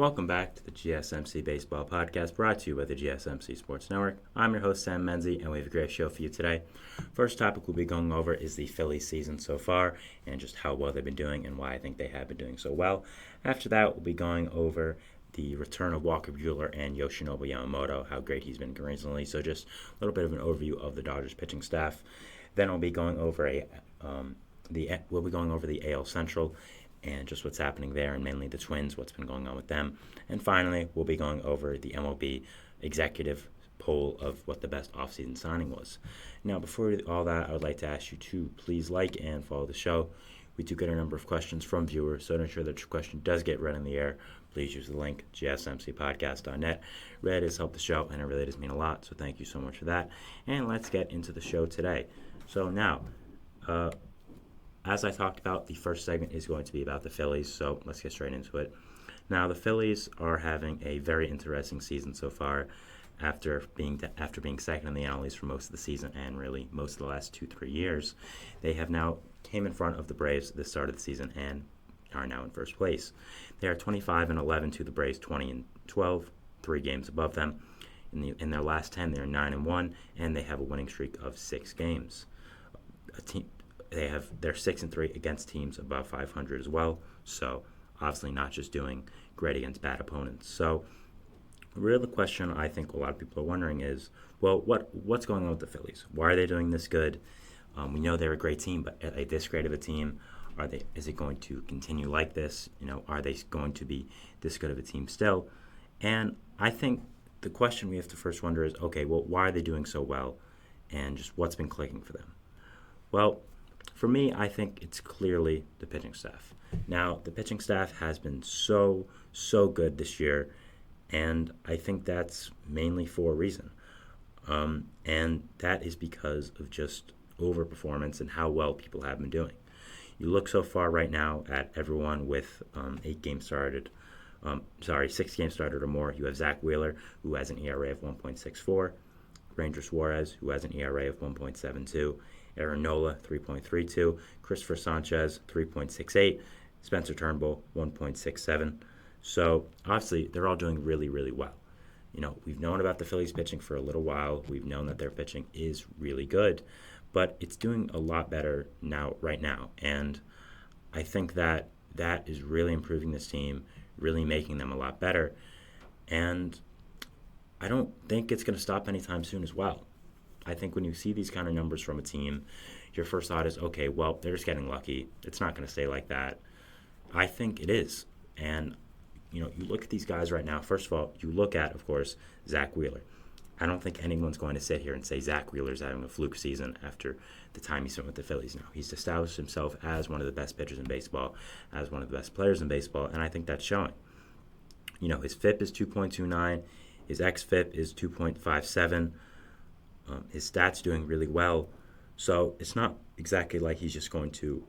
welcome back to the GSMC Baseball Podcast, brought to you by the GSMC Sports Network. I'm your host, Sam Menzie, and we have a great show for you today. First topic we'll be going over is the Phillies season so far, and just how well they've been doing and why I think they have been doing so well. After that, we'll be going over the return of Walker Buehler and Yoshinobu Yamamoto, how great he's been recently. So just a little bit of an overview of the Dodgers pitching staff. Then we'll be going over the AL Central and just what's happening there, and mainly the Twins, what's been going on with them. And finally, we'll be going over the MLB executive poll of what the best offseason signing was. Now, before all that, I would like to ask you to please like and follow the show. We do get a number of questions from viewers, so to ensure that your question does get read in the air, please use the link, gsmcpodcast.net. Read has helped the show, and it really does mean a lot, so thank you so much for that. And let's get into the show today. So now, as I talked about, the first segment is going to be about the Phillies, so let's get straight into it. Now, the Phillies are having a very interesting season so far after being second in the NL East for most of the season and really most of the last 2-3 years. They have now came in front of the Braves at the start of the season and are now in first place. They are 25-11 to the Braves, 20-12, 3 games above them. In their last 10, they are 9-1, and they have a winning streak of 6 games. They're 6-3 against teams above 500 as well. So obviously not just doing great against bad opponents. So really the question I think a lot of people are wondering is, well, what's going on with the Phillies? Why are they doing this good? We know they're a great team, but are they this great of a team? Is it going to continue like this? Are they going to be this good of a team still? And I think the question we have to first wonder is, okay, well, why are they doing so well? And just what's been clicking for them? Well, for me, I think it's clearly the pitching staff. Now, the pitching staff has been so good this year, and I think that's mainly for a reason. And that is because of just overperformance and how well people have been doing. You look so far right now at everyone with 6 games started or more. You have Zach Wheeler, who has an ERA of 1.64, Ranger Suarez, who has an ERA of 1.72, Aaron Nola, 3.32, Christopher Sanchez, 3.68, Spencer Turnbull, 1.67. So obviously they're all doing really, really well. We've known about the Phillies pitching for a little while. We've known that their pitching is really good, but it's doing a lot better right now. And I think that is really improving this team, really making them a lot better. And I don't think it's going to stop anytime soon as well. I think when you see these kind of numbers from a team, your first thought is, okay, well, they're just getting lucky. It's not going to stay like that. I think it is. And, you look at these guys right now. First of all, you look at, of course, Zach Wheeler. I don't think anyone's going to sit here and say Zach Wheeler's having a fluke season after the time he spent with the Phillies now. He's established himself as one of the best pitchers in baseball, as one of the best players in baseball, and I think that's showing. His FIP is 2.29. His xFIP is 2.57. His stats doing really well. So it's not exactly like he's just going to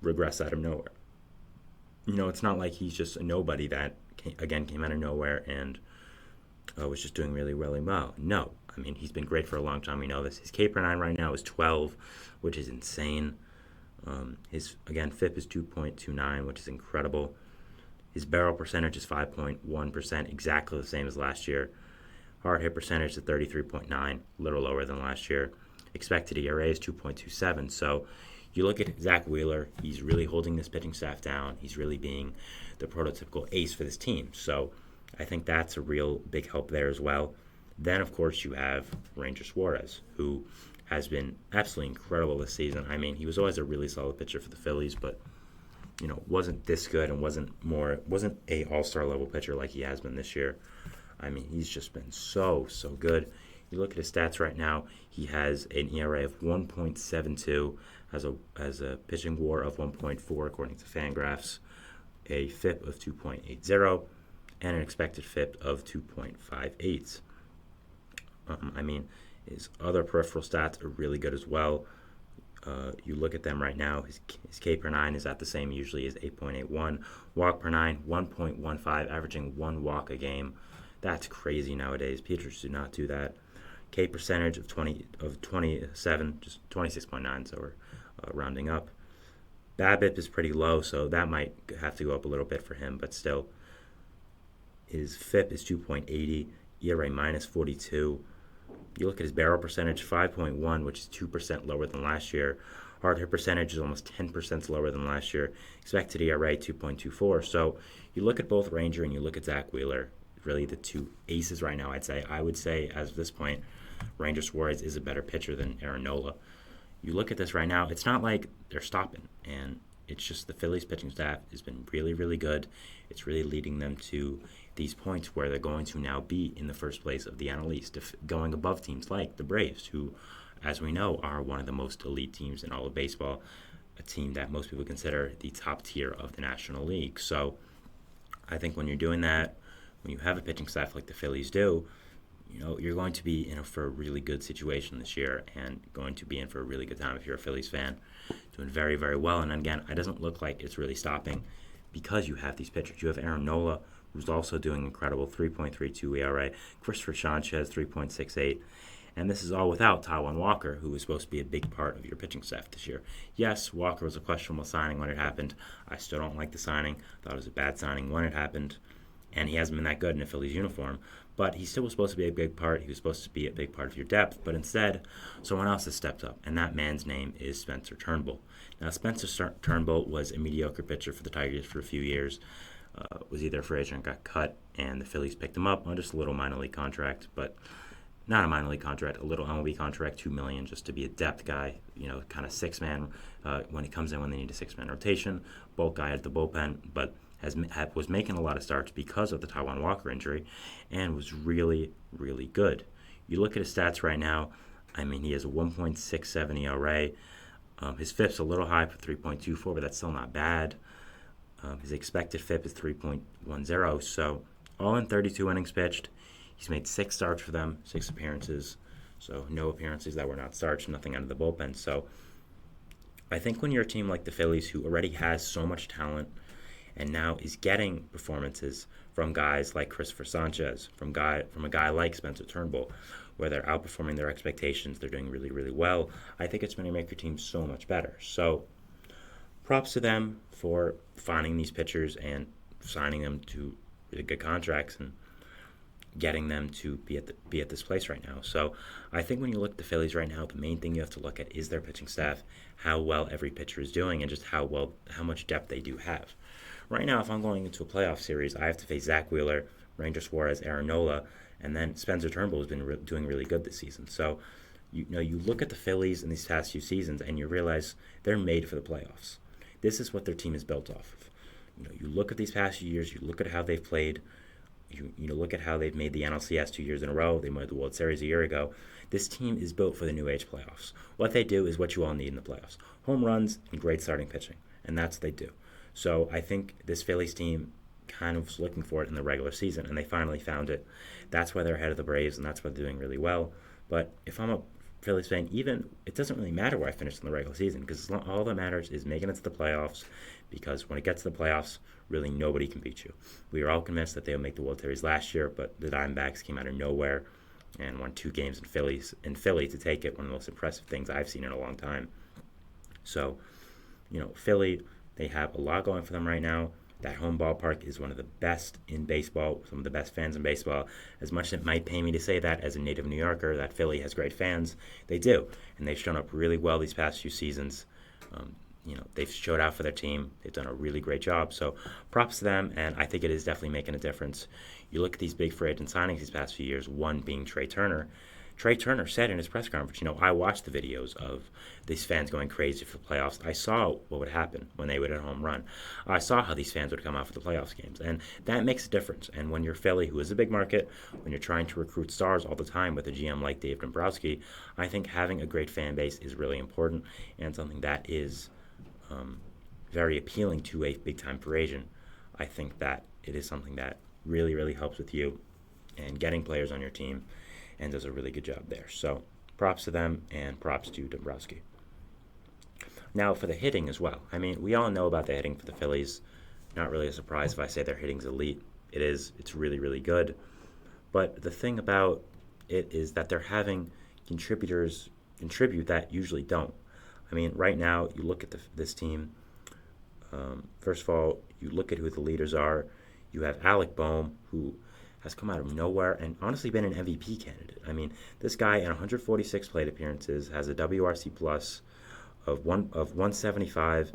regress out of nowhere. It's not like he's just a nobody that, came out of nowhere and was just doing really, really well. No. I mean, he's been great for a long time. We know this. His K/9 right now is 12, which is insane. His FIP is 2.29, which is incredible. His barrel percentage is 5.1%, exactly the same as last year. Hard hit percentage is 33.9, a little lower than last year. Expected ERA is 2.27. So you look at Zach Wheeler, he's really holding this pitching staff down. He's really being the prototypical ace for this team. So I think that's a real big help there as well. Then, of course, you have Ranger Suarez, who has been absolutely incredible this season. I mean, he was always a really solid pitcher for the Phillies, but wasn't this good and wasn't a all-star level pitcher like he has been this year. I mean, he's just been so good. You look at his stats right now, he has an ERA of 1.72, has a pitching WAR of 1.4 according to Fangraphs, a FIP of 2.80, and an expected FIP of 2.58. His other peripheral stats are really good as well. You look at them right now, his K/9 is at the same usually as 8.81. Walk per 9, 1.15, averaging 1 walk a game. That's crazy nowadays. Pitchers do not do that. K percentage of 27, just 26.9, so we're rounding up. BABIP is pretty low, so that might have to go up a little bit for him, but still. His FIP is 2.80, ERA minus 42. You look at his barrel percentage, 5.1, which is 2% lower than last year. Hard hit percentage is almost 10% lower than last year. Expected ERA, 2.24. So you look at both Ranger and you look at Zach Wheeler, really the two aces right now, I'd say. I would say, as of this point, Ranger Suarez is a better pitcher than Aaron Nola. You look at this right now, it's not like they're stopping, and it's just the Phillies pitching staff has been really, really good. It's really leading them to these points where they're going to now be in the first place of the NL East, going above teams like the Braves, who, as we know, are one of the most elite teams in all of baseball, a team that most people consider the top tier of the National League. So I think when you're doing that, when you have a pitching staff like the Phillies do, you're going to be in for a really good situation this year and going to be in for a really good time if you're a Phillies fan. Doing very, very well. And again, it doesn't look like it's really stopping because you have these pitchers. You have Aaron Nola, who's also doing incredible, 3.32 ERA. Christopher Sanchez, 3.68. And this is all without Taijuan Walker, who was supposed to be a big part of your pitching staff this year. Yes, Walker was a questionable signing when it happened. I still don't like the signing. Thought it was a bad signing when it happened. And he hasn't been that good in a Phillies uniform. But he still was supposed to be a big part. He was supposed to be a big part of your depth. But instead, someone else has stepped up. And that man's name is Spencer Turnbull. Now, Spencer Turnbull was a mediocre pitcher for the Tigers for a few years. Was either a free agent, got cut, and the Phillies picked him up on just a little minor league contract. But not a minor league contract, a little MLB contract, $2 million, just to be a depth guy, kind of six-man when he comes in when they need a six-man rotation, bulk guy at the bullpen, but was making a lot of starts because of the Taijuan Walker injury and was really, really good. You look at his stats right now, he has a 1.67 ERA. His FIP's a little high for 3.24, but that's still not bad. His expected FIP is 3.10, so all in 32 innings pitched. He's made 6 starts for them, 6 appearances, so no appearances that were not starts, nothing out of the bullpen. So I think when you're a team like the Phillies, who already has so much talent and now is getting performances from guys like Christopher Sanchez, from a guy like Spencer Turnbull, where they're outperforming their expectations, they're doing really, really well, I think it's going to make your team so much better. So props to them for finding these pitchers and signing them to really good contracts and getting them to be at this place right now. So I think when you look at the Phillies right now, the main thing you have to look at is their pitching staff, how well every pitcher is doing, and just how much depth they do have. Right now, if I'm going into a playoff series, I have to face Zach Wheeler, Ranger Suarez, Aaron Nola, and then Spencer Turnbull has been doing really good this season. So you look at the Phillies in these past few seasons and you realize they're made for the playoffs. This is what their team is built off of. You look at these past few years, you look at how they've played, you look at how they've made the NLCS 2 years in a row, they made the World Series a year ago. This team is built for the new age playoffs. What they do is what you all need in the playoffs. Home runs and great starting pitching, and that's what they do. So I think this Phillies team kind of was looking for it in the regular season, and they finally found it. That's why they're ahead of the Braves, and that's why they're doing really well. But if I'm a Phillies fan, it doesn't really matter where I finish in the regular season, because all that matters is making it to the playoffs, because when it gets to the playoffs, really nobody can beat you. We were all convinced that they would make the World Series last year, but the Diamondbacks came out of nowhere and won 2 games in Philly to take it, one of the most impressive things I've seen in a long time. So, Philly, they have a lot going for them right now. That home ballpark is one of the best in baseball, some of the best fans in baseball. As much as it might pain me to say that as a native New Yorker, that Philly has great fans, they do. And they've shown up really well these past few seasons. They've showed out for their team. They've done a really great job. So props to them, and I think it is definitely making a difference. You look at these big free agent signings these past few years, one being Trey Turner. Trey Turner said in his press conference, I watched the videos of these fans going crazy for the playoffs. I saw what would happen when they would hit a home run. I saw how these fans would come out for the playoffs games, and that makes a difference. And when you're Philly, who is a big market, when you're trying to recruit stars all the time with a GM like Dave Dombrowski, I think having a great fan base is really important and something that is very appealing to a big-time free agent. I think that it is something that really, really helps with you and getting players on your team, and does a really good job there. So props to them, and props to Dombrowski. Now for the hitting as well. We all know about the hitting for the Phillies. Not really a surprise if I say their hitting's elite. It is. It's really, really good. But the thing about it is that they're having contributors contribute that usually don't. Right now, you look at this team. First of all, you look at who the leaders are. You have Alec Boehm, who has come out of nowhere and honestly been an MVP candidate. I mean, this guy in 146 plate appearances has a WRC plus of 175,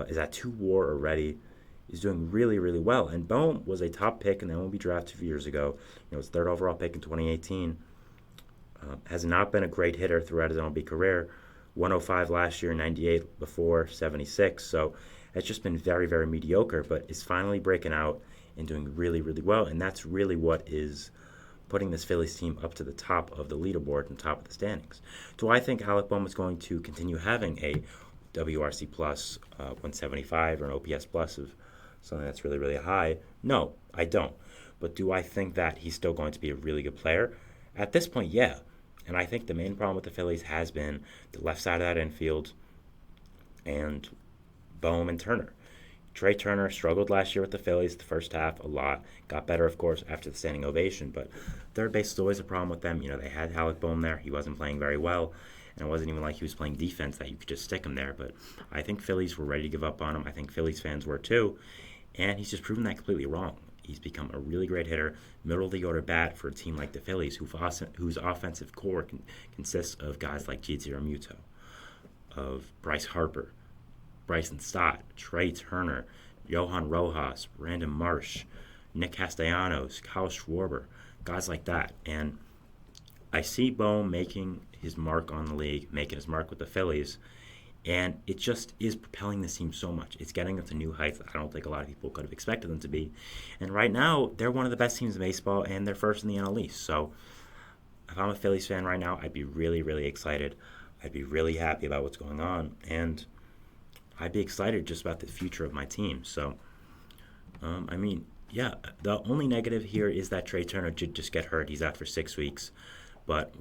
is at 2 WAR already. He's doing really, really well. And Boehm was a top pick in the MLB draft 2 years ago. His third overall pick in 2018. Has not been a great hitter throughout his MLB career. 105 last year, 98 before, 76. So it's just been very, very mediocre, but is finally breaking out and doing really, really well. And that's really what is putting this Phillies team up to the top of the leaderboard and top of the standings. Do I think Alec Boehm is going to continue having a WRC plus 175 or an OPS plus of something that's really, really high? No, I don't. But do I think that he's still going to be a really good player? At this point, yeah. And I think the main problem with the Phillies has been the left side of that infield and Boehm and Turner. Trey Turner struggled last year with the Phillies the first half a lot. Got better, of course, after the standing ovation. But third base is always a problem with them. They had Alec Boehm there. He wasn't playing very well. And it wasn't even like he was playing defense that you could just stick him there. But I think Phillies were ready to give up on him. I think Phillies fans were too. And he's just proven that completely wrong. He's become a really great hitter, middle-of-the-order bat for a team like the Phillies, whose offensive core consists of guys like G.T. Realmuto, of Bryce Harper, Bryson Stott, Trey Turner, Johan Rojas, Brandon Marsh, Nick Castellanos, Kyle Schwarber, guys like that. And I see Boehm making his mark on the league, making his mark with the Phillies, and it just is propelling this team so much. It's getting them to new heights that I don't think a lot of people could have expected them to be. And right now, they're one of the best teams in baseball, and they're first in the NL East. So if I'm a Phillies fan right now, I'd be really, really excited. I'd be really happy about what's going on. And I'd be excited just about the future of my team. So, the only negative here is that Trey Turner did just get hurt. He's out for 6 weeks. But,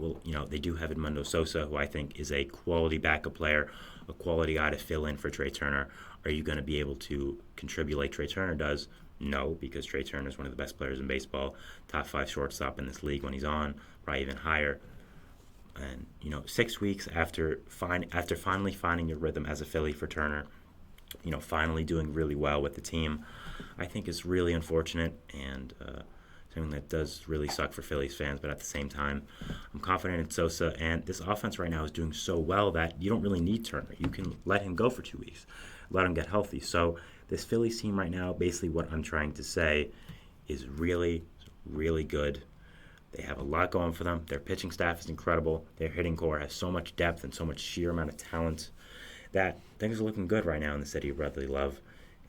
they do have Edmundo Sosa, who I think is a quality backup player, a quality guy to fill in for Trey Turner. Are you going to be able to contribute like Trey Turner does? No, because Trey Turner is one of the best players in baseball, top 5 shortstop in this league when he's on, probably even higher. And, 6 weeks after finally finding your rhythm as a Philly for Turner, finally doing really well with the team, I think is really unfortunate and something that does really suck for Phillies fans. But at the same time, I'm confident in Sosa, and this offense right now is doing so well that you don't really need Turner. You can let him go for 2 weeks, let him get healthy. So this Phillies team right now, basically what I'm trying to say, is really, really good. They have a lot going for them. Their pitching staff is incredible. Their hitting core has so much depth and so much sheer amount of talent that things are looking good right now in the city of brotherly love.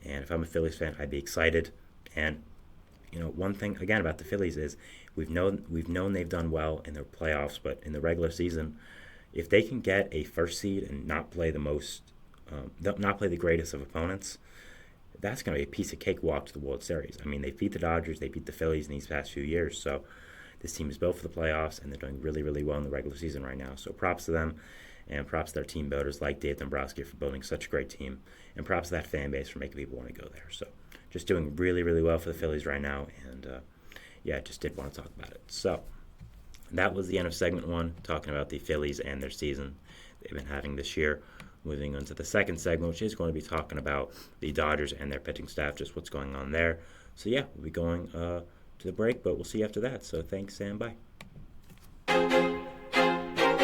And if I'm a Phillies fan, I'd be excited. And one thing again about the Phillies is we've known they've done well in their playoffs, but in the regular season, if they can get a first seed and not play the greatest of opponents, that's going to be a piece of cake walk to the World Series. I mean, they beat the Dodgers, they beat the Phillies in these past few years, so this team is built for the playoffs, and they're doing really, really well in the regular season right now. So props to them, and props to their team builders like Dave Dombrowski for building such a great team, and props to that fan base for making people want to go there. So just doing really, really well for the Phillies right now, and just did want to talk about it. So that was the end of segment 1, talking about the Phillies and their season they've been having this year. Moving on to the second segment, which is going to be talking about the Dodgers and their pitching staff, just what's going on there. So we'll be going to the break, but we'll see you after that. So thanks and bye.